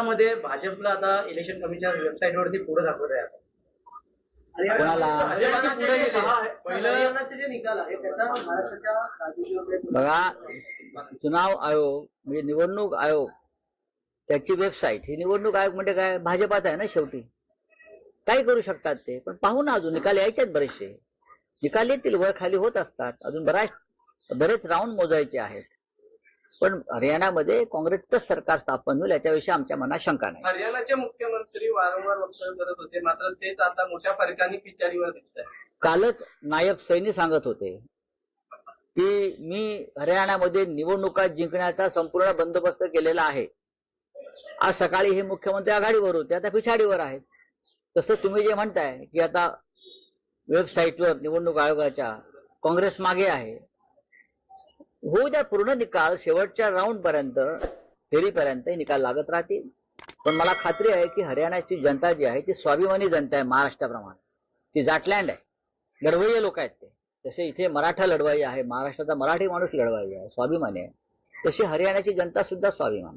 हरियाणामध्ये भाजपला आता इलेक्शन कमिशन वेबसाईट वरती पुढे दाखवत आहे आता. हरियाणाचे जे निकाल आहे त्याचा महाराष्ट्राच्या बघा, चुनाव आयोग म्हणजे निवडणूक आयोग त्याची वेबसाईट ही निवडणूक आयोग म्हणजे काय, भाजपात आहे ना शेवटी. काय करू शकतात ते, पण पाहू ना, अजून निकाल यायचे बरेचसे. निकाल येतील, वर खाली होत असतात, अजून बरेच राऊंड मोजायचे आहेत. पण हरियाणामध्ये काँग्रेसचं सरकार स्थापन होईल याच्याविषयी आमच्या मनात शंका नाही. हरियाणाचे मुख्यमंत्री वारंवार वक्तव्य करत होते, मात्र तेच आता मोठ्या फरकाने पिछाडीवर दिसत आहे. कालच नायब सैनी सांगत होते की मी हरियाणामध्ये निवडणुका जिंकण्याचा संपूर्ण बंदोबस्त केलेला आहे. आज सकाळी हे मुख्यमंत्री आघाडीवर होते, आता पिछाडीवर आहेत. तसं तुम्ही जे म्हणताय की आता वेबसाईटवर निवडणूक आयोगाच्या काँग्रेस मागे आहे, होऊ द्या पूर्ण निकाल, शेवटच्या राऊंड पर्यंत, फेरीपर्यंत निकाल लागत राहतील. पण मला खात्री आहे की हरियाणाची जनता जी आहे ती स्वाभिमानी जनता आहे, महाराष्ट्राप्रमाणे. ती जाटलँड आहे, लढवय्ये लोक आहेत ते. जसे इथे मराठा लढवाई आहे, महाराष्ट्राचा मराठी माणूस लढवाई आहे, स्वाभिमानी आहे, तशी हरियाणाची जनता सुद्धा स्वाभिमानी.